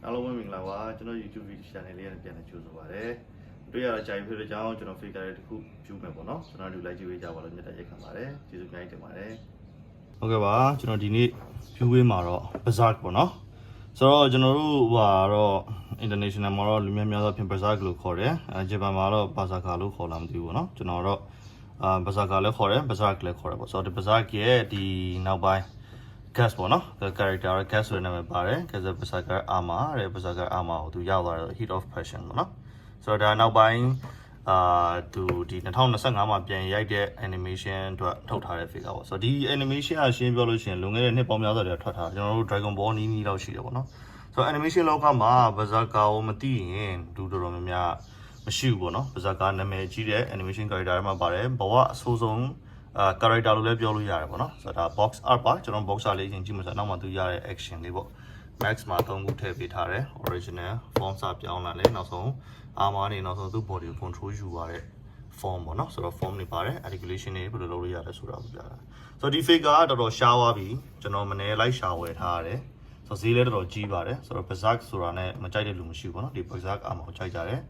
အားလုံးပဲမင်္ဂလာပါကျွန်တော် YouTube video channel လေးနဲ့ပြန်လည်ကြိုဆိုပါရစေတွေ့ရတာကြိုက်ဖြစ်တဲ့ကြောင်းကျွန်တော် figure တစ်ခုယူမယ်ပေါ့နော်ကျွန်တော်တို့လိုက်ကြည့်ပေးကြပါလို့မြတ်တက်ရိုက်ခံပါတယ်ကျေးဇူးအများကြီးတင်ပါတယ်ဟုတ်ကဲ့ပါကျွန်တော်ဒီနေ့ view ပေးမှာတော့ Berserk ပေါ့နော်ဆိုတော့ကျွန်တော်တို့ဟိုတော့ international မှာတော့လူများများသောဖြင့် Berserk လို့ခေါ်တယ်ဂျပန်မှာတော့ Berserker လို့ခေါ်လာမသိဘူးပေါ့နော်ကျွန်တော်တော့Berserker လည်းခေါ်တယ် Berserk လည်းခေါ်တယ်ပေါ့ဆိုတော့ဒီ Berserk ရဲ့ဒီနောက်ပိုင်းgas ပေါ့နော် character gas ဆိုတဲ့နာမည်ပါတယ် gas berserker armor တဲ့ berserker armor ကိုသူရောက်သွားတယ် heat of passion ပေါ့နော်ဆိုတော့ဒါနောက်ပိုင်းသူဒီ2025မှာပြန်ရိုက်တဲ့ animation အတွက်ထုတ်ထားတဲ့ figure ပေါ့ဆိုတော့ဒီ animation အရှင်းပြောလို့ရှိရင်လွန်ခဲ့တဲ့နှစ်ပေါင်းများစွာတည်းထွက်ထားကျွန်တော်တို့ Dragon Ball နီးလောက်ရှိတယ်ပေါ့နော်ဆိုတော့ animation လောကမှာ berserker ကိုမသိရင်သူတော်တော်များများမရှိဘူးပေါ့နော် berserker နာမည်ကြီးတဲ့ animation character တွေမှာပါတယ်ဘဝအဆိုးဆုံးcharacter လို့လည်းပြောလို့ရတယ်ပေါ့နော်ဆိုတော့ဒါ box art ပါကျွန်တော် box art လေးရင်ကြည့်မှဆိုတော့နောက်မှသူရတဲ့ action လေးပေါ့ max မှာ3ခုထည့်ပေးထားတယ် original form စပြောင်းလာတယ်နောက်ဆုံး armor နေနောက်ဆုံးသူ့ body ကို control ယူရတဲ့ form ပေါ့နော်ဆိုတော့ form နေပါတယ် articulation တွေဘယ်လိုလုပ်လို့ရတယ်ဆိုတာကိုပြတာဆိုတော့ဒီ figure ကတော်တော်ရှားသွားပြီကျွန်တော်မနေ့လိုက်ရှာဝယ်ထားရတယ်ဆိုတော့ဈေးလည်းတော်တော်ကြီးပါတယ်ဆိုတော့ berserk ဆိုတာနဲ့မကြိုက်တဲ့လူမရှိဘူးပေါ့နော်ဒီ berserk armor ကိုကြိုက်ကြတယ်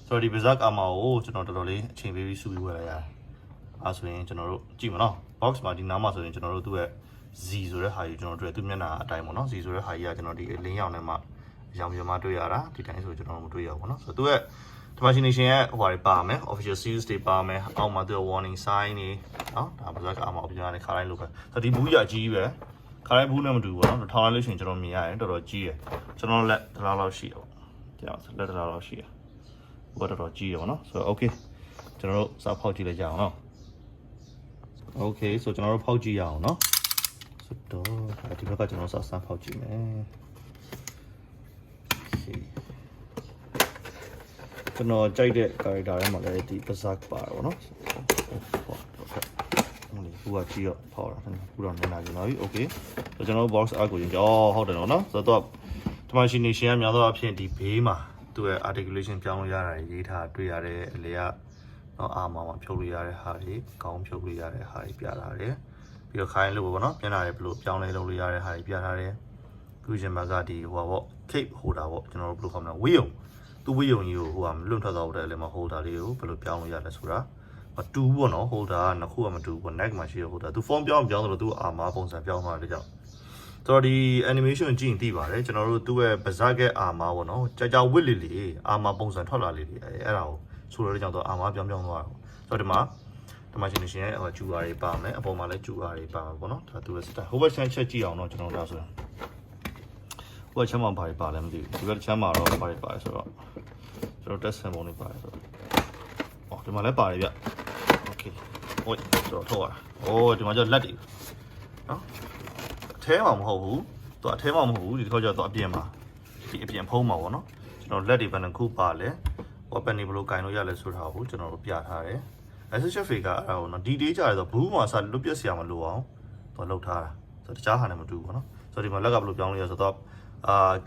ဆိုတော့ဒီ berserk armor ကိုကျွန်တော်တော်တော်လေးအချိန်ပေးပြီးစုပြီးဝယ်လိုက်ရတယ်အဲဆိုရင်ကျွန်တော်တို့ကြည့်မနော် box မှာဒီနားမှာဆိုရင်ကျွန်တော်တို့သူ့ရဲ့ Z ဆိုတဲ့ဟာကြီးကျွန်တော်တို့တွေ့သူ့မျက်နှာအတိုင်းပေါ့နော် Z ဆိုတဲ့ဟာကြီးကကျွန်တော်ဒီလင်းရောင်ထဲမှာရောင်ပြမတွေ့ရတာဒီတိုင်းဆိုကျွန်တော်မတွေ့ရဘူးပေါ့နော်ဆိုတော့သူ့ရဲ့ imagination ရဲ့ဟိုဟာတွေပါမယ် official series တွေပါမယ်အောက်မှာသူ့ရဲ့ warning sign တွေနော်ဒါ berserk armor အပြင်ကနေခါတိုင်းလို့ပဲဆိုတော့ဒီဘူးကြီးအကြီးပဲခါတိုင်းဘူးနဲ့မတူဘူးပေါ့နော်ထောင်လိုက်လို့ရှိရင်ကျွန်တော်မြင်ရတယ်တော်တော်ကြီးရယ်ကျွန်တော်လက်တစ်လားလောက်ရှိတယ်ပေါ့ကျွန်တော်လက်တစ်လားလောက်ရှိရဘူးကတော့တော်ကြီးရယ်ပေါ့နော်ဆိုတော့ okay ကျွန်တော်တို့စဖောက်ကြည့်လိုက်ကြအောင်နော်Okay ဆိုကျွန်တော်တို့ဖောက်ကြည့်ရအောင်เนาะဆိုတော့ဒီဘက်ကကျွန်တော်စမ်းဖောက်ကြည့်မယ် Okay ကျွန်တော်ကြိုက်တဲ့ character တွေမှာလည်းဒီ berserk ပါတယ်ဗောနော်ဟုတ်ကဲ့ကြည့်ရဖောက်တာခုတော့နေလာကြပါပြီ Okay ဆိုကျွန်တော်တို့ box art ကိုရင်ဟုတ်တယ်နော်ဆိုတော့ imagination ကများသောအားဖြင့်ဒီဘေးမှာသူ့ရဲ့ articulation ပြောင်းလို့ရတာရေးထားတွေ့ရတဲ့အလေကနော်အာမောင်မှာဖြုတ်လို့ရတဲ့ဟာတွေကောင်းဖြုတ်လို့ရတဲ့ဟာတွေပြထားတယ်ပြီးတော့ခိုင်းလို့ပေါ့နော်ပြန်လာတယ်ဘလို့ပြောင်းလဲလုပ်လို့ရတဲ့ဟာတွေပြထားတယ်ခုရှင်ဘက်ကဒီဟိုပေါ့ cape holder ပေါ့ကျွန်တော်တို့ဘယ်လိုခေါ်မလဲဝေးုံသူဝေးုံကြီးကိုဟိုကမလွတ်ထွက်သွားတဲ့လည်းမ holder လေးကိုဘယ်လိုပြောင်းလို့ရလဲဆိုတာမတူဘူးပေါ့နော် holder ကနှစ်ခုကမတူဘူးပေါ့ neck မှာရှိတဲ့ holder သူ form ပြောင်းတယ်လို့သူအာမာပုံစံပြောင်းသွားတဲ့ကြောင့်ဆိုတော့ဒီ animation ကြည့်ရင်သိပါတယ်ကျွန်တော်တို့သူ့ရဲ့ berserk ရဲ့အာမာပေါ့နော်ကြာဝစ်လေးအာမာပုံစံထွက်လာလေးအဲ့ဒါကိုဆိုတော့ကြောင့်တော့အာမပြောင်းသွားတာဆိုတော့ဒီမှာရှင်ရဲ့ဟိုကျူအာတွေပါမယ်အပေါ်မှာလည်းကျူအာတွေပါမှာပေါ့နော်ဒါသူရဲ့ style ဟိုဘက်ချမ်းချက်ကြည့်အောင်တော့ကျွန်တော်ဒါဆိုရင်ဟိုဘက်ချမ်းမှာဘာတွေပါလဲမသိဘူးဒီဘက်ချမ်းမှာတော့ဘာတွေပါလဲဆိုတော့ကျွန်တော် test sample တွေပါတယ်ဆိုတော့အော်ဒီမှာလည်းပါတယ်ဗျ okay ဟိုဆိုတော့ထောက်ရတာအိုးဒီမှာကျလက်တွေနော်အထဲမှာမဟုတ်ဘူးသူအထဲမှာမဟုတ်ဘူးဒီခေါက်ကျတော့အပြင်မှာဒီအပြင်ဖုံးမှာပေါ့နော်ကျွန်တော်လက်တွေဘယ်နှခုပါလဲweapon တွေဘယ်လိုကင်လို့ရလဲဆိုတာကိုကျွန်တော်တို့ပြထားတယ် essential figure အဲ့ဒါကိုနော်ဒီ day ကြရတော့ဘူးမှာစလွတ်ပြက်စရာမလိုအောင်သူလောက်ထားတာဆိုတော့တခြားဟာနဲ့မတူဘူးပေါ့နော်ဆိုတော့ဒီမှာလက်ကဘယ်လိုပြောင်းလို့ရဆိုတော့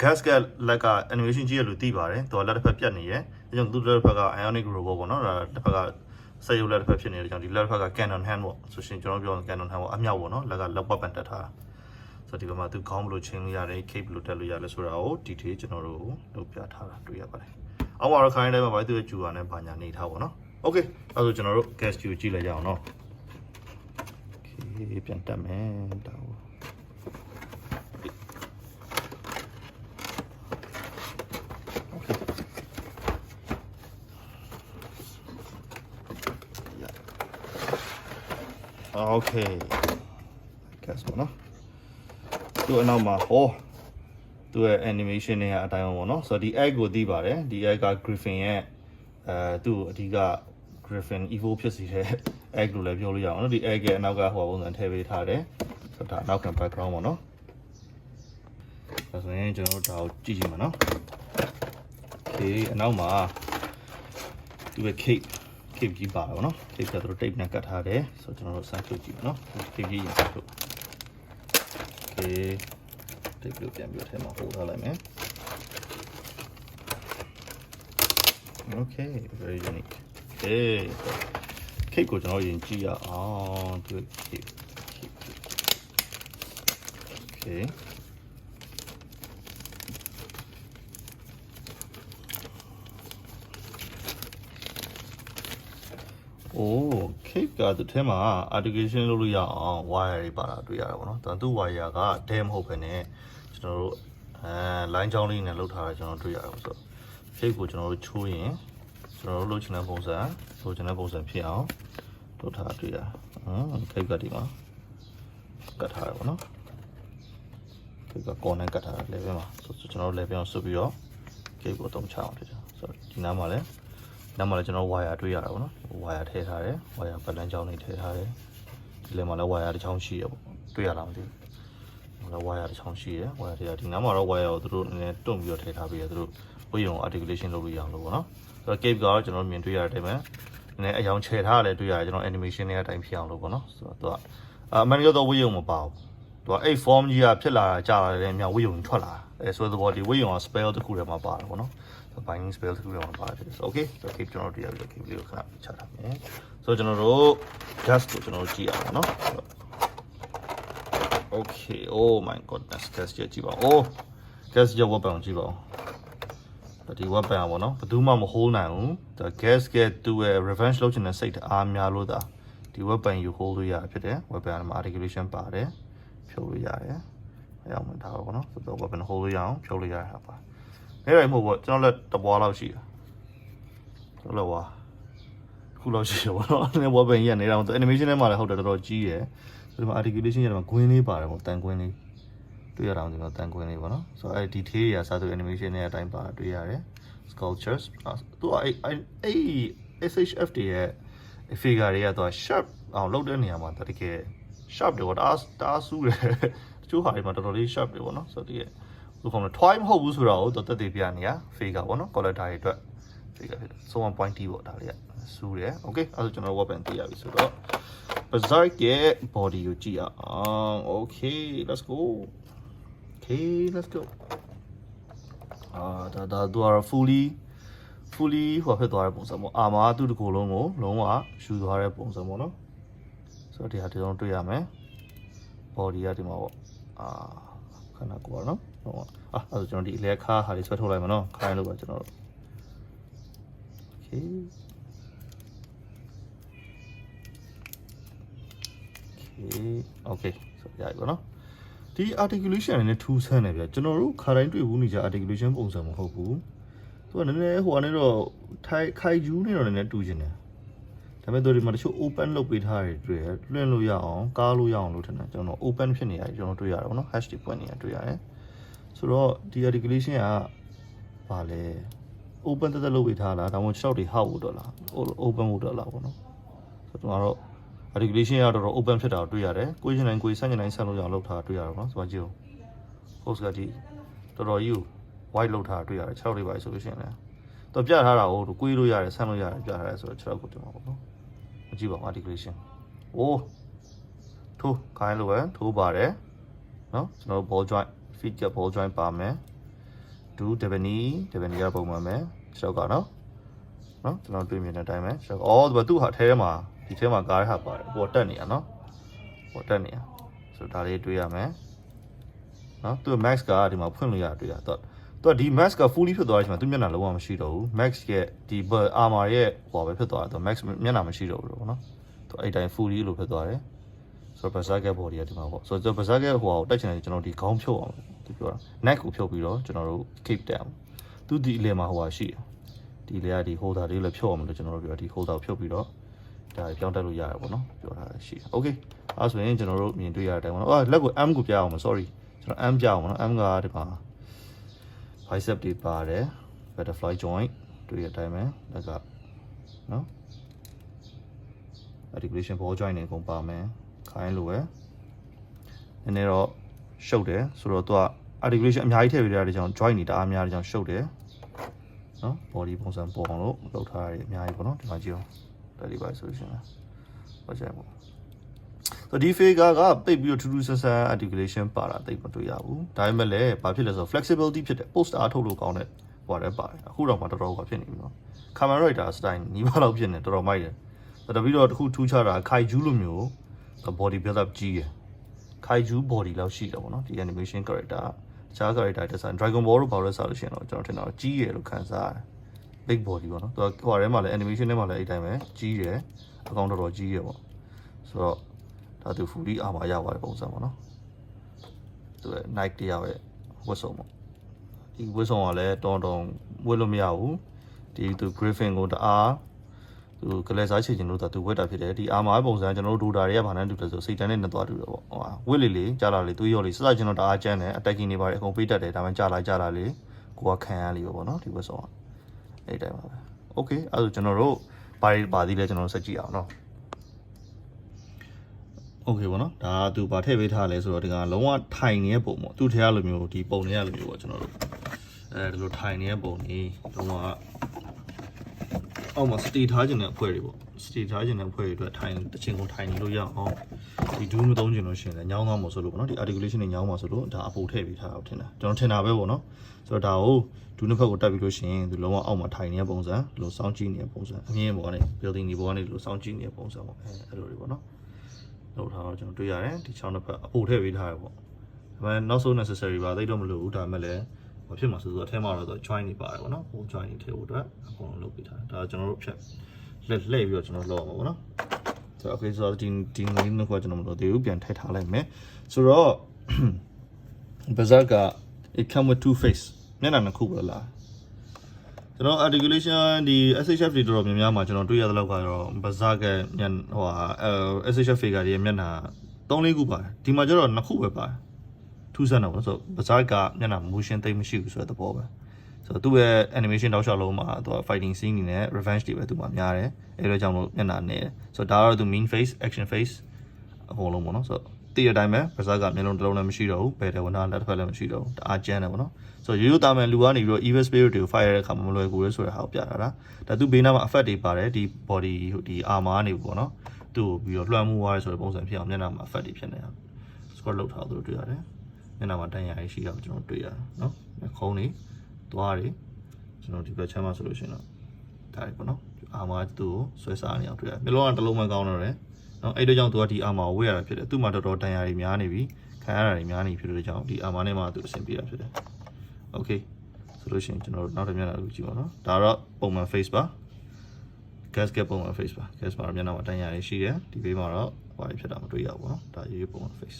gas ကလက်က animation ကြီးရလို့သိပါတယ်သူကလက်တစ်ဖက်ပြတ်နေရယ်အဲကြောင့်သူ့လက်တစ်ဖက်က ionic robot ပေါ့နော်ဒါတစ်ဖက်ကစက်ရုပ်လက်တစ်ဖက်ဖြစ်နေတဲ့ကြောင့်ဒီလက်တစ်ဖက်က cannon hand ပေါ့ဆိုရှင်ကျွန်တော်ပြော cannon hand ပေါ့အမြောက်ပေါ့နော်လက်ကလက် weapon တက်ထားတာဆိုတော့ဒီဘက်မှာသူခေါင်းဘယ်လိုချင်းလို့ရတယ် cape ဘယ်လိုတက်လို့ရလဲဆိုတာကို detail ကျွန်တော်တို့လုပ်ပြထားတာတွေ့ရပါတယ်အောက်မှာတော့ခိုင်းတိုင်းမှာပဲသူ့ရဲ့ကျူအာနဲ့ဘာညာနေထားပါတော့။ Okay အဲ့ဒါဆိုကျွန်တော်တို့ gas ကျူကြည့်လိုက်ကြအောင်နော်။ Okay ပြန်တက်မယ်ဒါ။ Okay gas ပေါ့နော်။သူ့အနောက်မှာဟောသူ့ရဲ့ animation တွေကအတိုင်းပေါ့နော်ဆိုတော့ဒီ egg ကိုသိပါတယ်ဒီ egg က griffin ရဲ့သူ့အဓိက griffin evil ဖြစ်စေတဲ့ egg လို့လည်းပြောလို့ရအောင်နော်ဒီ egg ရဲ့အနောက်ကဟိုပုံစံထည့်ပေးထားတယ်ဆိုတော့ဒါနောက်ခံ background ပေါ့နော်ဒါဆိုရင်ကျွန်တော်တို့ဒါကိုကြည့်ကြည့်မှာနော် Okay အနောက်မှာသူ့ရဲ့ cape ကြီးပါတယ်ပေါ့နော် cape ကသူတို့ tape နဲ့ကတ်ထားတယ်ဆိုတော့ကျွန်တော်တို့စမ်းထုတ်ကြည့်မယ်နော် cape ကြီးရင်စမ်းထုတ် Okay take a look at your time hold on man okay very unique okay cake ကိုကျွန်တော်ရင်ကြည့်ရအောင်သူ cake okay Oh, cake ကသူထဲမှာ articulation လုပ်လို့ရအောင် wire တွေပါတာတွေ့ရတာပေါ့နော်။သူ wire က dam မဟုတ်ဘဲနဲ့ကျွန်တော်တို့line ချောင်းလေးနဲ့လုပ်ထားတာကျွန်တော်တွေ့ရတယ်ဆိုတော့ cake ကိုကျွန်တော်တို့ချိုးရင်ကျွန်တော်တို့လုပ်ချင်တဲ့ပုံစံဖြစ်အောင်လုပ်ထားတာတွေ့ရတယ်။ cake ကဒီမှာကတ်ထားရပါတော့။ cake က corner ကတ်ထားတာ level မှာဆိုကျွန်တော်တို့ level အောင်ဆွပြီးတော့ cake ကိုတုံးချအောင်ဖြစ်တယ်။ဆိုတော့ဒီနားမှာလည်းကျွန်တော် wire တွေ့ရတာပေါ့နော် wire ထည့်ထားတယ် wire ပတ်လန်းချောင်းလေးထည့်ထားတယ်ဒီလည်းမှာလည်း wire တစ်ချောင်းရှိရပေါ့တွေ့ရလားမသိဘူးလည်း wire တစ်ချောင်းရှိရ wire ထည့်ဒီနားမှာတော့ wire ကိုသူတို့နည်းနည်းတွန့်ပြီးတော့ထည့်ထားပြီးရသူတို့ဝေးရုံ articulation လုပ်လို့ရအောင်လို့ပေါ့နော်ဆိုတော့ cape ကတော့ကျွန်တော်မြင်တွေ့ရတဲ့အတိုင်းပဲနည်းနည်းအယောင်ချဲထားတယ်တွေ့ရတယ်ကျွန်တော် animation တွေအတိုင်းဖြစ်အောင်လို့ပေါ့နော်ဆိုတော့သူကအမှန်ကတော့ဝေးရုံမပါဘူးသူကအဲ့ form ကြီးကဖြစ်လာတာကြာလာတယ်မြောက်ဝေးရုံထွက်လာအဲဆိုတော့ဒီဝေးရုံက spell တစ်ခုထဲမှာပါတယ်ပေါ့နော်binding spell တစ်ခုတော့ပါတယ်ဆိုတော့ okay ဆိုတော့ keep ကျွန်တော်တို့တရားပြီး keep လေးကိုခဏချထားမယ်ဆိုတော့ကျွန်တော်တို့ dust ကိုကျွန်တော်တို့ကြည့်အောင်ပါနော် okay oh my goodness gas ကြည့်ပါဦး gas ရဲ့ weapon ကြည့်ပါဦးဒီ weapon อ่ะပေါ့နော်ဘယ်သူမှမ hold နိုင်ဘူးဒါ gas ကသူ့ရဲ့ revenge လုပ်ချင်တဲ့စိတ်အားများလို့ဒါဒီ weapon ယူ hold လို့ရဖြစ်တယ် weapon မှာ articulation ပါတယ်ဖြုတ်လို့ရတယ်အရောက်မှထားပါပေါ့နော်ဆိုတော့ weapon hold လို့ရအောင်ဖြုတ်လို့ရတာပါအဲ့ဒါမှမဟုတ်ပေါ့ကျွန်တော်လက်တပွားလောက်ရှိတာကျွန်တော်လက်ဝါခုလောက်ရှိတယ်ပေါ့နော်အဲ့ weapon ကြီးကနေတော့ animation ထဲမှာလည်းဟုတ်တယ်တော်တော်ကြီးရယ်ဒီမှာ articulation ထဲမှာဂွင်းလေးပါတယ်ပေါ့တန်ဂွင်းလေးတွေ့ရအောင်ဒီမှာတန်ဂွင်းလေးပေါ့နော်ဆိုတော့အဲ့ detail တွေစာသူ animation နဲ့အတိုင်းပါတွေ့ရတယ် sculptures သူကအဲ့ SHF တွေရဲ့ figure တွေကတော့ sharp အောင်လုပ်တဲ့နေရာမှာတကယ် sharp တွေပေါ့တားဆူးတယ်တချို့ဟာတွေမှာတော်တော်လေး sharp တွေပေါ့နော်ဆိုတော့ဒီဘယ်လိုခေါ်မလဲ twine မဟုတ်ဘူးဆိုတော့တော်တက်သေးပြနေရ figure ပေါ့နော် collector တွေအတွက် figure ဖြစ်တယ်ဆို1 pointy ပေါ့ဒါလေးကစူးတယ် okay အဲ့ဒါကျွန်တော် weapon သိရပြီဆိုတော့ berserk ရဲ့ body ကိုကြည့်အောင် okay let's go ဟိုကတော့ fully ဟိုဖြစ်သွားတဲ့ပုံစံပေါ့အာမာသူ့တစ်ခုလုံးကိုလုံးဝယူသွားတဲ့ပုံစံပေါ့နော်ဆိုတော့ဒီဟာဒီတော့တွေ့ရမယ် body ကဒီမှာပေါ့ခဏကိုပါနော်ဟုတ်အဲ့ဒါကျွန်တော်ဒီအလဲခါဟာလေးဆွဲထုတ်လိုက်မှာနော်ခိုင်းလို့ပါကျွန်တော်တို့ okay ဆိုရပြီပေါ့နော်ဒီ articulation နဲ့ထူးဆန်းတယ်ဗျကျွန်တော်တို့ခါတိုင်းတွေ့ဘူးနေကြ articulation ပုံစံမဟုတ်ဘူးသူကနည်းနည်းဟိုကနေတော့ခိုင်ဂျူးနေတော့နည်းနည်းတူချင်တယ်ဒါပေမဲ့တို့ဒီမှာတချို့ open လုပ်ပေးထားတယ်တွေ့ရလွှင့်လို့ရအောင်ကားလို့ရအောင်လို့ထင်တယ်ကျွန်တော် open ဖြစ်နေရတယ်ကျွန်တော်တွေ့ရတယ်ပေါ့နော် hash တွေပွင့်နေရတွေ့ရတယ်ဆိုတော့ဒီ articulation ကဘာလဲ open တက်လုပ်ပေးထားလားဒါမှမဟုတ်6တွေဟောက်ဖို့တော့လား open ဖို့တော့လားပေါ့နော်ဆိုတော့ကျွန်တော် articulation ရတော့ open ဖြစ်တာကိုတွေ့ရတယ်ကိုယ်ရှင်တိုင်းကိုယ်ဆန့်ကျင်တိုင်းဆန့်လို့ရအောင်လုပ်ထားတာတွေ့ရတယ်ပေါ့နော်ဆိုတော့ကြည့်ဦး post ကဒီတော်တော်ကြီးကို white လုပ်ထားတာတွေ့ရတယ်6တွေပါဆိုလို့ရှိရင်လည်းတော့ပြထားတာကိုကိုယ်လို့ရတယ်ဆန့်လို့ရတယ်ပြထားတယ်ဆိုတော့6ကိုတင်ပါပေါ့နော်မကြည့်ပါဘူး articulation အိုးထိုးခိုင်းလို့ပဲထိုးပါတယ်နော်ကျွန်တော် ball joint feet က ball joint ပါမယ်ဒူးDevani ကပုံမှန်မယ်6ကနော်ကျွန်တော်တွေ့မြင်တဲ့အတိုင်းပဲ6အော်သူဟာထဲမှာဒီထဲမှာကားရဟာပါတယ်ပေါ်တက်နေရနော်ပေါ်တက်နေရဆိုတော့ဒါလေးတွေ့ရမယ်နော်သူ max ကဒီမှာဖွင့်လို့ရတွေ့ရတော့ဒီ max က fully ဖြစ်သွားတဲ့အချိန်မှာသူမျက်နှာလုံးဝမရှိတော့ဘူး max ရဲ့ဒီ armor ရဲ့ဟိုပဲဖြစ်သွားတယ် max မျက်နှာမရှိတော့ဘူးပေါ့နော်သူအဲ့တိုင်း fully လို့ဖြစ်သွားတယ်ဆိုတော့ berserk body ကဒီမှာပေါ့ဆိုတော့ berserk ဟိုတက်ချင်တယ်ကျွန်တော်ဒီခေါင်းဖြုတ်အောင်သူပြောတာ neck ကိုဖြုတ်ပြီးတော့ကျွန်တော်တို့ keep down သူဒီအလယ်မှာဟိုဟာရှိတယ်ဒီလေကဒီ holder လေးလည်းဖြုတ်အောင်လို့ကျွန်တော်တို့ပြောဒီ holder ကိုဖြုတ်ပြီးတော့ဒါပြောင်းတက်လို့ရတယ်ပေါ့နော်ပြောထားရှိတယ် okay အဲ့ဆိုရင်ကျွန်တော်တို့မြင်တွေ့ရတဲ့အတိုင်းပေါ့နော်လက်ကို M ကိုပြအောင်မ sorry ကျွန်တော် M ပြအောင်ပေါ့နော် M ကဒီမှာ bicep တွေပါတယ် butterfly joint တွေ့ရတဲ့အတိုင်းပဲလက်ကနော် articulation ball joint တွေအကုန်ပါမယ်ခိုင်းလို့ပဲနည်းနည်းတော့ရှုပ်တယ်ဆိုတော့သူက articulation အများကြီးထည့်ပေးရတဲ့ကြောင့် joint တွေတအားများတဲ့ကြောင့်ရှုပ်တယ်နော် body ပုံစံပေါ်အောင်လို့လုပ်ထားရတယ်အများကြီးပေါ့နော်ဒီမှာကြည့်အောင်ဒါလေးပါဆိုလို့ရှိရင်ဟုတ်ကြပေါ့ဆိုဒီ figure ကပိတ်ပြီးတော့ထူးထူးဆန်းဆန်း articulation ပါတာတိတ်မတွေ့ရဘူးဒါပေမဲ့လည်းဘာဖြစ်လဲဆိုတော့ flexibility ဖြစ်တယ် post အားထုတ်လို့ကောင်းတဲ့ဟိုလည်းပါတယ်အခုတော့မှတော်တော်ဖြစ်နေပြီနော် Kamen Rider style နီးပါးလောက်ဖြစ်နေတော်တော်မိုက်တယ်ဒါပြီးတော့တစ်ခုထူးခြားတာ Kaiju လိုမျိုး body build up ကြီးရယ် Kaiju body လောက်ရှိတယ်ပေါ့နော်ဒီ animation character တခြား character design Dragon Ball တို့ဘာလို့လဲဆိုလို့ရှိရင်တော့ကျွန်တော်ထင်တာကြီးရယ်လို့ခံစားရတယ် big body ပေါ့နော်သူကဟိုထဲမှာလည်း animation ထဲမှာလည်းအဲ့တိုင်းပဲကြီးတယ်အကောင်တော်ကြီးတယ်ပေါ့ဆိုတော့ဒါသူ fully armor ရပါတယ်ပုံစံပေါ့နော်သူက Nike တရားပဲဝတ်စုံပေါ့ဒီဝတ်စုံကလည်းတောင်းဝတ်လို့မရဘူးဒီသူ Griffin ကိုတအားသူကလေးစားချေချင်လို့သူဝတ်တာဖြစ်တယ်ဒီ armor ပုံစံကျွန်တော်တို့ dota တွေကဘာနဲ့တူလဲဆိုစိတ်တန်းနဲ့နှစ်သွားတူတယ်ပေါ့ဟိုဝတ်လေးကြားလာလေသွေးရော်လေးစစကျွန်တော်တအားကျန်းတယ် attacking တွေပါတယ်အကုန်ပေးတတ်တယ်ဒါမှကြားလာလေကိုကခံရလိပဲပေါ့နော်ဒီဝတ်စုံကအဲ့တိုင်းပါပဲ okay အဲ့ဒါကျွန်တော်တို့ပါသေးလဲကျွန်တော်ဆက်ကြည့်အောင်နော် okay ပေါ့နော်ဒါသူဗာထည့်ပေးထားလဲဆိုတော့ဒီကလုံးဝထိုင်နေတဲ့ပုံပေါ့သူ့ထဲကလိုမျိုးဒီပုံတွေကလိုမျိုးပေါ့ကျွန်တော်တို့အဲဒီလိုထိုင်နေတဲ့ပုံကြီးလုံးဝအောက်မှာ stay ထားခြင်းတဲ့အဖွဲ့တွေပေါ့ stay ထားခြင်းတဲ့အဖွဲ့တွေအတွက်ထိုင်တချင်ကုန်ထိုင်နေလို့ရအောင်ဒီ do မသုံးချင်လို့ရှိရင်လည်းညောင်းသွားမှာဆိုလို့ပေါ့နော်ဒီ articulation တွေညောင်းမှာဆိုလို့ဒါအပိုထည့်ပေးထားတာထင်တာကျွန်တော်ထင်တာပဲပေါ့နော်ဆိုတော့ဒါကို do နှစ်ဖက်ကိုတက်ပြီးလို့ရှိရင်သူလုံးဝအောက်မှာထိုင်နေတဲ့ပုံစံဒီလိုစောင်းကြည့်နေတဲ့ပုံစံအမြင်ပေါ်ကနေ building ဒီပေါ်ကနေဒီလိုစောင်းကြည့်နေတဲ့ပုံစံပေါ့အဲ့လိုတွေပေါ့နော်လောက်ထားတော့ကျွန်တော်တွေ့ရတယ်ဒီချောင်းတစ်ဖက်အပိုထည့်ပေးထားရပေါ့ဒါပေမဲ့ not so necessary ပါသိတော့မလို့ဘူးဒါပေမဲ့လည်းဘာဖြစ်မှာဆိုတော့အထဲမှာတော့ join နေပါတယ်ပေါ့နော်ဟို join နေထည့်ဖို့အတွက်အကုန်လုံးလုပ်ပေးထားတယ်ဒါကျွန်တော်တို့ဖြတ်လှည့်ပြီးတော့ကျွန်တော်လောက်အောင်ပေါ့နော်ဆိုတော့ okay ဆိုတော့ဒီငွေနှစ်ခုကျွန်တော်မလို့သေးဘူးပြန်ထည့်ထားလိုက်မယ်ဆိုတော့ Berserker it come with two face မျက်နှာနှစ်ခုပဲလားကျွန်တော် articulation ဒီ SHF တွေတော်တော်များများမှာကျွန်တော်တွေ့ရတဲ့လောက်ကတော့ Berserker မျက်ဟိုဟာSHF figure တွေမျက်နှာ3-4ခုပါတယ်ဒီမှာကျတော့2ခုပဲပါတယ်ထူးဆန်းတော့ဆို Berserker မျက်နှာ motion သိမ့်မရှိဘူးဆိုတဲ့သဘောပဲဆိုတော့သူ့ရဲ့ animation တောက်လျှောက်လုံးမှာသူက fighting scene နေနဲ့ revenge တွေပဲသူ့မှာများတယ်အဲဒါကြောင့်မို့မျက်နှာနေတယ်ဆိုတော့ဒါကတော့သူ main face action face အကုန်လုံးပေါ့နော်ဆိုတော့တည့်ရတိုင်းပဲ Berserker မျက်လုံးတစ်လုံးလည်းမရှိတော့ဘူးဘယ်တယ်ဝနာလက်တစ်ဖက်လည်းမရှိတော့ဘူးတအားကျန်းတယ်ပေါ့နော်ဆိုတော့ရိုးရိုးသားမယ်လူကနေပြီးတော့ evil spirit တွေကို fire တဲ့အခါမှာမလွယ်ကူရဲဆိုတဲ့ဟာကိုပြတာဒါသူဘေးနားမှာ effect တွေပါတယ်ဒီ body ဒီ armor နေပေါ့နော်သူ့ကိုပြီးတော့လွှမ်းမိုးသွားရဲဆိုတဲ့ပုံစံဖြစ်အောင်မျက်နှာမှာ effect တွေဖြစ်နေတာ squat လောက်ထားသူတို့တွေ့ရတယ်မျက်နှာမှာတန်ရာရှိတာကိုကျွန်တော်တွေ့ရတယ်နော်ခုံးတွေသွားတွေကျွန်တော်ဒီဘက်ချမ်းမှာဆိုလို့ရှိရင်တော့ဒါတွေပေါ့နော် armor သူ့ကိုဆွဲစားနေအောင်တွေ့ရတယ်မျက်လုံးကတစ်လုံးမှကောင်းတော့တယ်နော်အဲ့ဒါကြောင့်သူကဒီ armor ကိုဝေ့ရတာဖြစ်တယ်သူ့မှာတော်တော်တန်ရာတွေများနေပြီခံရတာတွေများနေဖြစ်တဲ့ကြောင့်ဒီ armor နဲ့မှသူအဆင်ပြေတာဖြစ်တယ် okay ဆိုလို့ရှိရင်ကျွန်တော်တို့နောက်တစ်မျက်နှာကိုကြည့်ပါနော်ဒါတော့ပုံမှန် face ပါ gasket ပုံမှန် face ပါ gas မှာမျက်နှာမှာတန်ရာတွေရှိတယ်ဒီဘေးမှာတော့ဟိုတွေဖြစ်တာမတွေ့ရဘူးပေါ့နော်ဒါရေးပုံမှန် face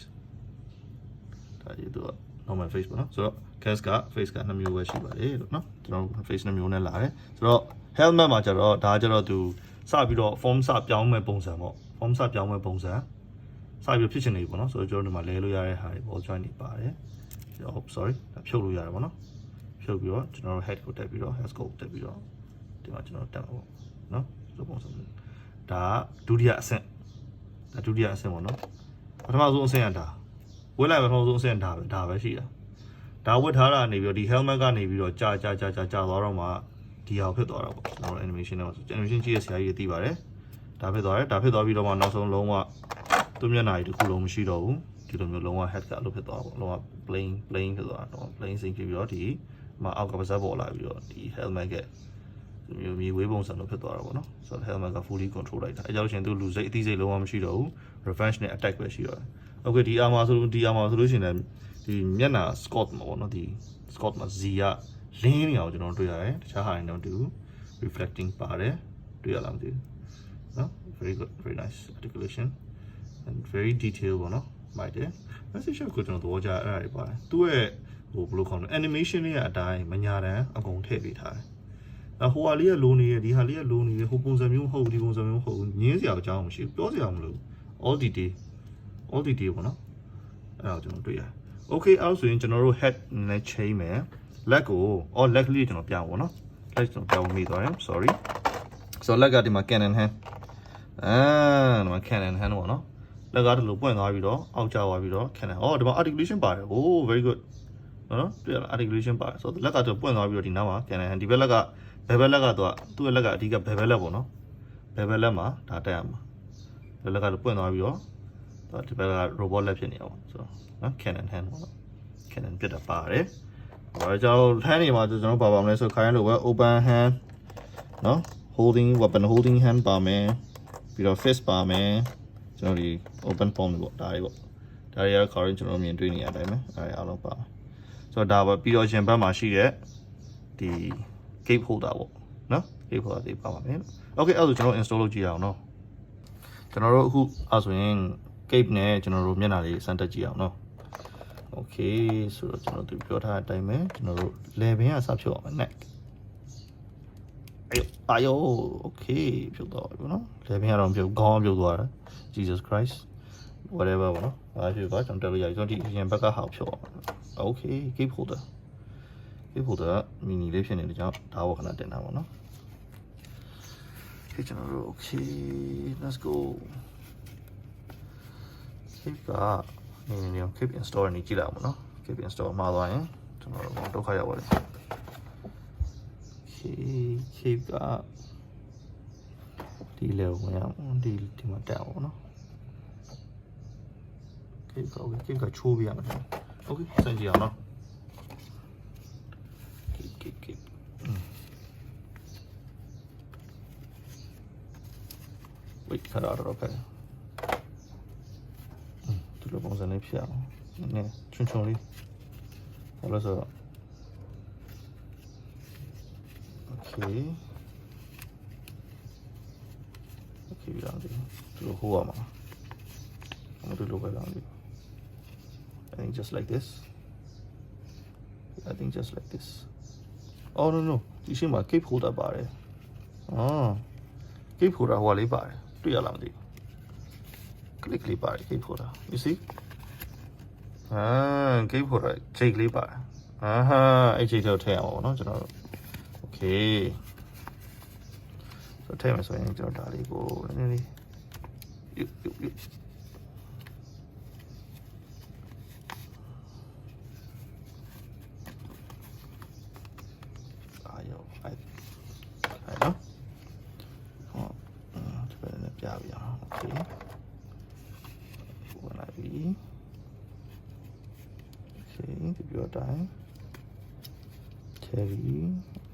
ဒါရေးတော့ normal face ပေါ့နော်ဆိုတော့ gas က face က2မျိုးပဲရှိပါတယ်လို့နော်ကျွန်တော်တို့ face 2မျိုးနဲ့လာတယ်ဆိုတော့ helmet မှာကျတော့ဒါကျတော့သူစပြီးတော့ form စပြောင်းမဲ့ပုံစံပေါ့ form စပြောင်းမဲ့ပုံစံစပြီးဖြစ်ချင်နေပြီပေါ့နော်ဆိုတော့ကျွန်တော်ဒီမှာလဲလို့ရတဲ့ဟာတွေ ball joint တွေပါတယ်sorry ဒါဖြုတ်လို့ရတယ်ပေါ့နော်ဖြုတ်ပြီးတော့ကျွန်တော်တို့ head ကိုတက်ပြီးတော့ head ကိုတက်ပြီးတော့ဒီမှာကျွန်တော်တက်မှာပေါ့နော်ဒီပုံစံဒါဒုတိယအဆင့်ဒါဒုတိယအဆင့်ပေါ့နော်ပထမဆုံးအဆင့်ကဒါဝက်လိုက်ပထမဆုံးအဆင့်ဒါပဲရှိတာဒါဝက်ထားတာနေပြီးတော့ဒီ helmet ကနေပြီးတော့ကြာသွားတော့မှဒီဟာဖြစ်သွားတာပေါ့ကျွန်တော် animation နဲ့ဆို animation ကြည့်ရဆရာကြီးသိပါတယ်ဒါဖြစ်သွားပြီးတော့မှနောက်ဆုံးလုံးဝသူ့မျက်နှာကြီးတစ်ခုလုံးမရှိတော့ဘူးဒီလိုမျိုးလုံးဝ head ကအလုပ်ဖြစ်သွားပေါ့လုံးဝ plain ဖြစ်သွားတော့ plain စိမ့်ဖြစ်ပြီးတော့ဒီမှာအောက်ကပါးစပ်ပေါ်လာပြီးတော့ဒီ helmet ကဒီမျိုးမြေဝေးပုံစံလိုဖြစ်သွားတာပေါ့နော်ဆိုတော့ helmet က fully control လိုက်တာအဲကြောင့်ရှင်သူလူစိတ်အသိစိတ်လုံးဝမရှိတော့ဘူး revenge နဲ့ attack ပဲရှိတော့တယ် okay ဒီ armor ဆိုလို့ရှိရင်လည်းဒီမျက်နှာ Scott မှာပေါ့နော်ဒီ Scott မှာ Z ကလင်းနေအောင်ကျွန်တော်တွေ့ရတယ်တခြားဟာတွေတော့တူ reflecting ပါတယ်တွေ့ရလားမသိဘူးနော် very good very nice articulation and very detail ပေါ့နော်မိုက်တယ် message ကိုကျွန်တော်သဘောကျအဲ့ဒါတွေပါတယ်သူ့ရဲ့ဟိုဘယ်လိုခေါ်လဲ animation လေးကအတိုင်းမညာတမ်းအကုန်ထည့်ပေးထားတယ်ဟိုဟာလေးကလိုနေရဒီဟာလေးကလိုနေရဟိုပုံစံမျိုးမဟုတ်ဒီပုံစံမျိုးမဟုတ်ညင်းစရာအကြောင်းမရှိဘူးပြောစရာမလို all detail ပေါ့နော်အဲ့ဒါကိုကျွန်တော်တွေ့ရတယ် okay အဲ့ဆိုရင်ကျွန်တော်တို့ head နဲ့ chain မယ် leg ကို leg လေးကျွန်တော်ပြအောင်ပေါ့နော် leg ကျွန်တော်ပြအောင်မိသွားတယ် sorry so leg ကဒီမှာ cannon hand ဒီမှာ cannon hand ပေါ့နော်လက်ကတလို့ပွင့်သွားပြီးတော့အောက်ကျသွားပြီးတော့ cannon ဒီမှာ articulation ပါတယ် very good နော်တွေ့ရလား articulation ပါတယ်ဆိုတော့လက်ကတပွင့်သွားပြီးတော့ဒီနားမှာ cannon hand ဒီဘက်လက်ကဘယ်ဘက်လက်ကသူ့ရဲ့လက်ကအဓိကဘယ်ဘက်လက်ပေါ့နော်ဘယ်ဘက်လက်မှာဒါတက်ရမှာဘယ်လက်ကတပွင့်သွားပြီးတော့ဒီဘက်က robot လက်ဖြစ်နေအောင်ဆိုတော့နော် cannon hand ပေါ့နော် cannon ပြတ်တာပါတယ်ကျွန်တော် hand နေမှာကျွန်တော်ဘာပါမလဲဆိုခိုင်းလို့ပဲ open hand နော် weapon holding hand ပါမယ်ပြီးတော့ fist ပါမယ်ကျွန်တော်ဒီ open form တွေပေါ့ဒါတွေကတော့ current ကျွန်တော်မြင်တွေ့နေရတဲ့အတိုင်းပဲအဲအားလုံးပါဆိုတော့ဒါပဲပြီးတော့ရှင်ဘက်မှာရှိတဲ့ဒီ gate holder ပေါ့ နော် cape holder လေးပါပါမယ် okay အဲ့ဒါဆိုကျွန်တော် install လုပ်ကြည့်အောင်နော်ကျွန်တော်တို့အခုအဲ့ဆိုရင် cape နဲ့ကျွန်တော်တို့မျက်နှာလေးစမ်းတက်ကြည့်အောင်နော် okay ဆိုတော့ကျွန်တော်တို့ပြောထားတဲ့အတိုင်းပဲကျွန်တော်တို့ level ကစဖြုတ်အောင်မယ် neck အာယော okay ဖြုတ်တော့ပြီနော် level ကတော့ပြုတ်ခေါင်းပြုတ်သွားတာ Jesus Christ whatever ပေါ့နော်အားဖြင့်ပါကျွန်တော်တက်လို့ရပြီကျွန်တော်ဒီအရင်ဘက်ကဟာဖြုတ်အောင် okay cape holder cape holder မီနီလေးဖြစ်နေတဲ့ကြောင့်ဒါဘောခဏတင်တာပေါ့နော် okay ကျွန်တော်တို့ okay let's go cape ကနေ cape install နေကြည့်လိုက်အောင်နော် cape install မှာသွားရင်ကျွန်တော်တို့ဒုက္ခရောက်ပါတယ် okay cape ကဒီလေဝင်အောင်ဒီမှာတက်အောင်နော် cape က okay cape ကချိုးပြရမှာ okay စမ်းကြည့်အောင်နော် cape wait ခါတော့တော့ပဲဒီလိုပုံစံလေးဖြစ်အောင်နည်းချွန်းချွန်းလေးဘာလို့ဆိုတော့ okay ပြီးတော့ဒီလိုဟိုးရမှာဒီလိုပဲလာတယ် I think just like this I think just like this oh no ဒီရှင်းမှာ cape holder ပါတယ်cape holder ဟိုလေးပါတယ်တွေ့ရလားမသိဘူး click လေးပါတယ် cape holder you see cape holder ချိန်လေးပါတယ်အဲ့ချိန်တော့ထည့်အောင်ပေါ့နော်ကျွန်တော်တို့ okay ဆိုထည့်မယ်ဆိုရင်ကျွန်တော်ဒါလေးကိုနည်းနည်းလေး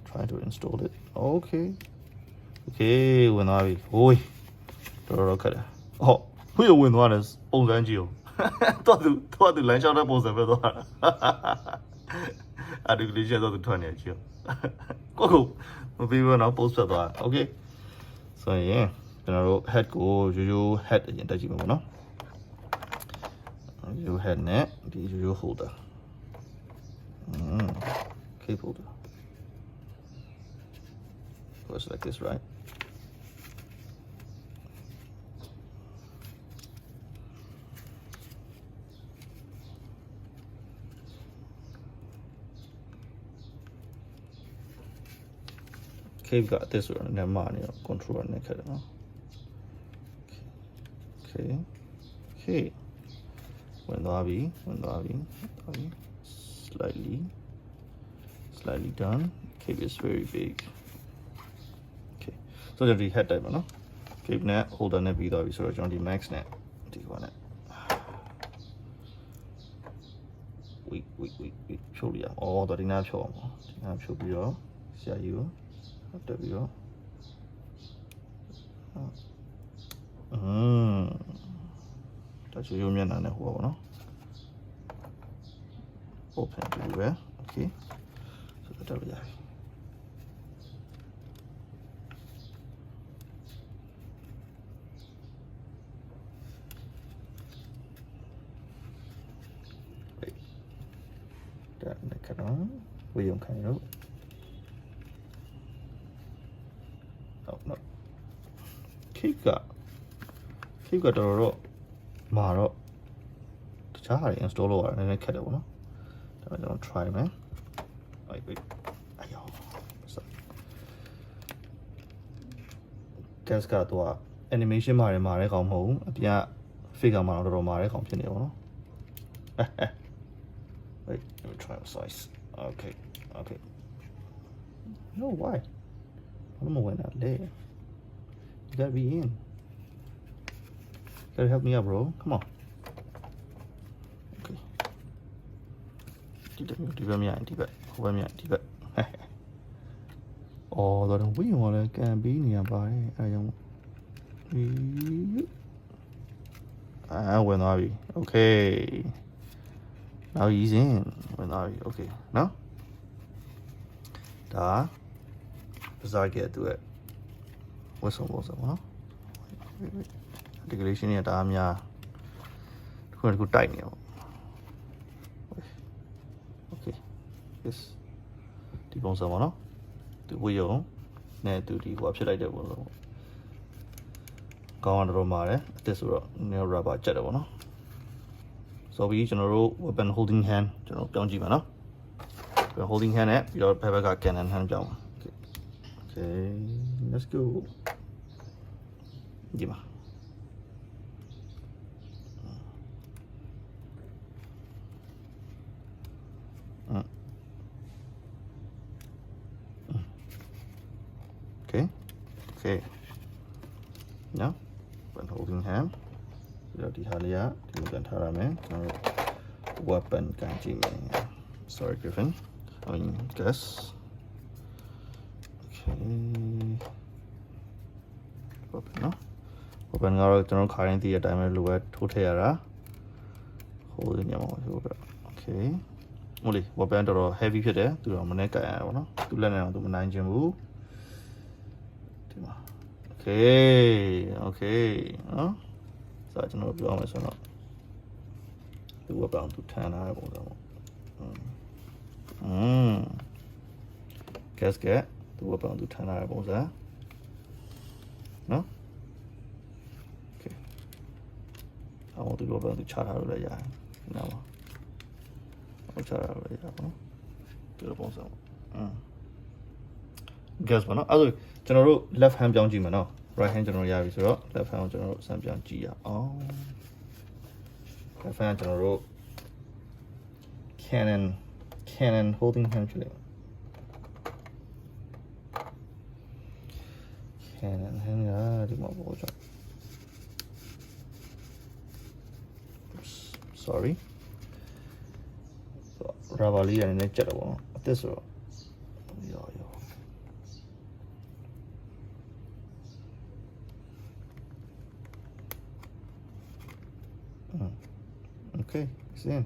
try to install it okay ဝင်သွားပြီဟိုးတော်ခက်တယ်ဟိုဝင်သွားတယ်ပုံစံကြည့်အောင်တော့သူလမ်းလျှောက်တဲ့ပုံစံပဲသွားတာအဲ့ဒီကလေးချက်တော့သူထွက်နေကြည့်ကိုမပြီးဘူးနော် post ဆက်သွား okay ဆိုရင်ကျွန်တော်တို့ head ကိုရိုး head အရင်တက်ကြည့်မှာပေါ့နော်ရိုး head နဲ့ဒီရိုး holder cape holder goes like this right cape got this one and money control and okay when slightly done cape is very big okay so the head type no cape net holder net be so on the max net take one net wait show you all the dinner show you see youတက်ပြီးတော့တချို့ရုံမျက်နှာနဲ့ဟိုပါဘောနော် open ပြီးပဲ okay ဆိုတော့တက်လို့ရပြီဒါနဲ့ကတော့ဝေယုံခိုင်တော့cape ကတော်တော်မာတော့တခြားဟာတွေ install လုပ်ရတယ်နည်းနည်းခက်တယ်ပေါ့နော်ဒါပေမဲ့ကျွန်တော် try မယ် wait အယော gas ကတော့ animation မာတဲ့ကောင်မဟုတ်ဘူးအပြင်က figure မှာတော့တော်တော်မာတဲ့ကောင်ဖြစ်နေပါတော့ wait let me try the size okay no why I'm gonna win that later. You gotta be in. Gotta help me out, bro. Come on. Okay. Deep. Oh, the we want can be nearby. I don't. When are we? Okay. Now he's in. When are we? Okay. Now. Da. bizarre ကသူရဲ့ဝတ်ဆောင်ပုံစံပေါ့နော် articulation နဲ့တအားများတစ်ခုတိုက်နေအောင် okay yes ဒီပုံစံပေါ့နော်သူဝေးရုံနဲ့သူဒီဟိုဖြစ်လိုက်တဲ့ပုံစံပေါ့ကောင်းတော့မှာတယ်အသက်ဆိုတော့ nail rubber ကျက်တယ်ပေါ့နော်ဆိုပြီးကျွန်တော်တို့ weapon holding hand ကျွန်တော်ပြောင်းကြည့်ပါနော် holding hand နဲ့ပြီးတော့ဘက်ဘက်က cannon hand ပြောင်းပါ okay let's go ဒီမှာokay now when holding hand ပြီးတော့ဒီဟာလေးကဒီလိုကန်ထားရမယ်ကျွန်တော်တို့ weapon ကန်ကြည့်မယ် sorry Griffin I mean guess okay weapon နော် weapon ကတော့ကျွန်တော်ခါရင်ဒီအတိုင်းပဲလိုပဲထိုးထည့်ရတာ holding ညမှာဟုတ်ကဲ့ okay မို့လေ weapon တော်တော် heavy ဖြစ်တယ်သူတော့မနဲ့ကန်ရတာပေါ့နော်သူလက်နဲ့တော့သူမနိုင်ချင်ဘူးဒီမှာ okay နော်ဆိုတော့ကျွန်တော်ပြောမယ်ဆိုတော့သူကပေါင်းသူထန်လာတဲ့ပုံစံပေါ့gasket သူကပေါင်းသူထန်လာတဲ့ပုံစံနော် okay အော်သူကပေါင်းသူချထားလို့လည်းရတယ်နော်ဟုတ်ချထားလို့လည်းရပါတော့ဒီလိုပုံစံပေါ့gas ပါနော်အဲ့ဒါကျွန်တော်တို့ left hand ပြောင်းကြည့်မယ်နော် right hand ကျွန်တော်ရပြီဆိုတော့ left hand ကိုကျွန်တော်တို့စမ်းပြောင်းကြည့်ရအောင် left hand ကျွန်တော်တို့ cannon holding hand ဖြစ်လိမ့်မယ် cannon hand ကဒီမှာပေါ့ကြောင့် sorry rubber လေးရနေနဲ့ကြက်တော့ပေါ့အသက်ဆိုတော့ရော okay it's in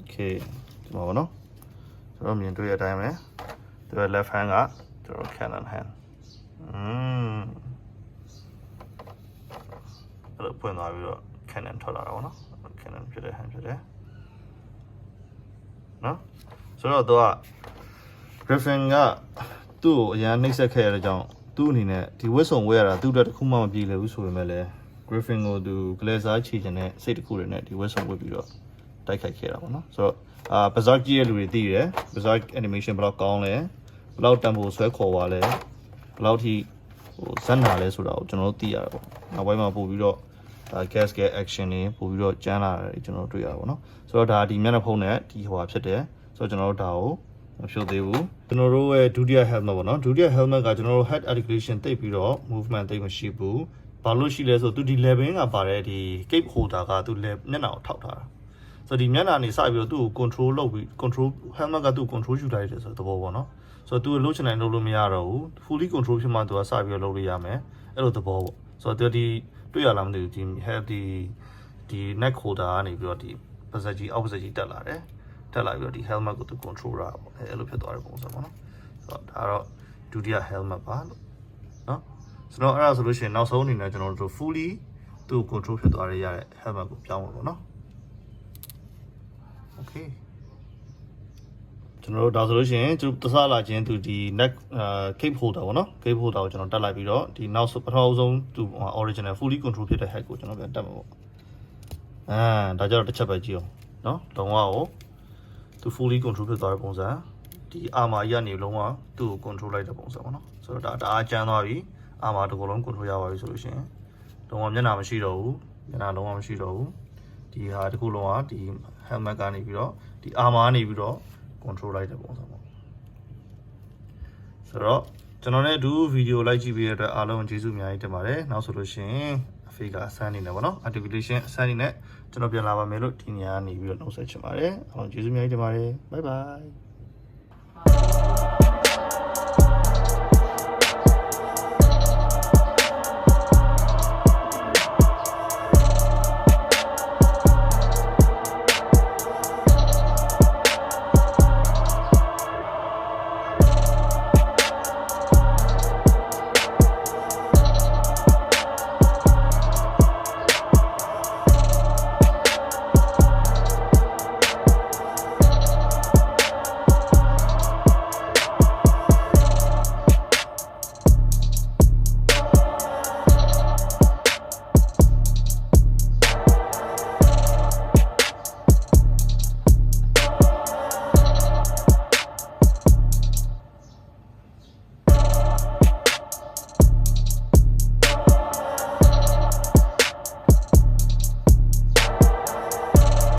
okay ဒီမှာပေါ့နော်ကျွန်တော်မြင်တွေ့ရတဲ့အတိုင်းပဲသူက left hand ကကျွန်တော် cannon hand အဲ့လိုပွင့်သွားပြီးတော့ cannon ထွက်လာတာပေါ့နော် cannon ဖြစ်တဲ့ hand ဖြစ်တယ်နော်ဆိုတော့သူက Griffin ကသူ့ကိုအရန်နှိပ်စက်ခဲ့ရတဲ့ကြောင့်သူ့အနေနဲ့ဒီဝတ်စုံဝဲရတာသူ့အတွက်တစ်ခုမှမပြေလည်ဘူးဆိုပေမဲ့လည်း Griffin ကိုသူကလေးစားချီချင်တဲ့စိတ်တစ်ခုတွေနဲ့ဒီဝတ်စုံဝတ်ပြီးတော့တိုက်ခိုက်ခဲ့တာပေါ့နော်ဆိုတော့Berserk ကြီးရဲ့လူတွေသိတယ် Berserk animation ဘယ်လောက်ကောင်းလဲဘယ်လောက်တန်ဖိုးဆွဲခေါ်သွားလဲဘယ်လောက်ထိဟိုဇက်နာလဲဆိုတာကိုကျွန်တော်တို့သိရတာပေါ့နောက်ပိုင်းမှာပို့ပြီးတော့gasket action တွေပို့ပြီးတော့ကျန်းလာတယ်ကျွန်တော်တို့တွေ့ရတာပေါ့နော်ဆိုတော့ဒါဒီမျက်နှာဖုံးနဲ့ဒီဟိုဟာဖြစ်တယ်ဆိုတော့ကျွန်တော်တို့ဒါကိုမဖြုတ်သေးဘူးကျွန်တော်တို့ရဲ့ဒုတိယ helmet ပေါ့နော်ဒုတိယ helmet ကကျွန်တော်တို့ head articulation တိတ်ပြီးတော့ movement တိတ်မရှိဘူးဘာလို့ရှိလဲဆိုသူဒီ level ကပါတယ်ဒီ cape holder ကသူမျက်နှာကိုထောက်ထားတာဆိုတော့ဒီမျက်နှာနေစပြီးတော့သူ့ကို control လုပ်ပြီး control helmet ကသူ့ control ယူလိုက်တယ်ဆိုတော့သဘောပေါ့နော်ဆိုတော့သူလှုပ်ချင်တိုင်းလှုပ်လို့မရတော့ဘူး fully control ဖြစ်မှသူကစပြီးတော့လှုပ်လို့ရမယ်အဲ့လိုသဘောပေါ့ဆိုတော့ဒီတွေ့ရလားမသိဘူးဒီ head ဒီ neck holder ကနေပြီးတော့ဒီ passive ကြီး opposite ကြီးတက်လာတယ်တက်လာပြီးတော့ဒီ helmet ကိုသူ control ရတာပေါ့အဲ့လိုဖြစ်သွားတဲ့ပုံစံပေါ့နော်ဆိုတော့ဒါတော့ဒုတိယ helmet ပါလို့နော်ဆိုတော့အဲ့ဒါဆိုလို့ရှိရင်နောက်ဆုံးအနေနဲ့ကျွန်တော်တို့ fully သူ့ control ဖြစ်သွားရတဲ့ helmet ကိုပြောင်းလို့ပေါ့နော် okay ကျွန်တော်တို့ဒါဆိုလို့ရှိရင်သူတစားလာခြင်းသူဒီ neck cape holder ပေါ့နော် cape holder ကိုကျွန်တော်တက်လိုက်ပြီးတော့ဒီနောက်ပထမဆုံးသူ original fully control ဖြစ်တဲ့ head ကိုကျွန်တော်ပြန်တက်မှာပေါ့ဒါကြတော့တစ်ချက်ပဲကြည့်အောင်နော်လုံးဝကိုသူ fully control ဖြစ်သွားတဲ့ပုံစံဒီ armor ကြီးကနေလုံးဝသူ့ကို control လိုက်တဲ့ပုံစံပေါ့နော်ဆိုတော့ဒါအားကျန်းသွားပြီ armor တစ်ခုလုံး control ရပါပြီဆိုလို့ရှိရင်လုံးဝမျက်နှာမရှိတော့ဘူးမျက်နှာလုံးဝမရှိတော့ဘူးဒီဟာတစ်ခုလုံးကဒီ helmet ကနေပြီးတော့ဒီ armor ကနေပြီးတော့ control လိုက်တဲ့ပုံစံပေါ့ဆိုတော့ကျွန်တော်လည်းဒီဗီဒီယိုလိုက်ကြည့်ပေးတဲ့အတွက်အားလုံးကျေးဇူးအများကြီးတင်ပါတယ်နောက်ဆိုလို့ရှိရင်အဖေကအစမ်းနေတယ်ပေါ့နော် articulation အစမ်းနေနဲ့ကျွန်တော်ပြန်လာပါမယ်လို့ဒီနေရာကနေပြီးတော့နှုတ်ဆက်ချင်ပါတယ်အားလုံးကျေးဇူးအများကြီးတင်ပါတယ် bye bye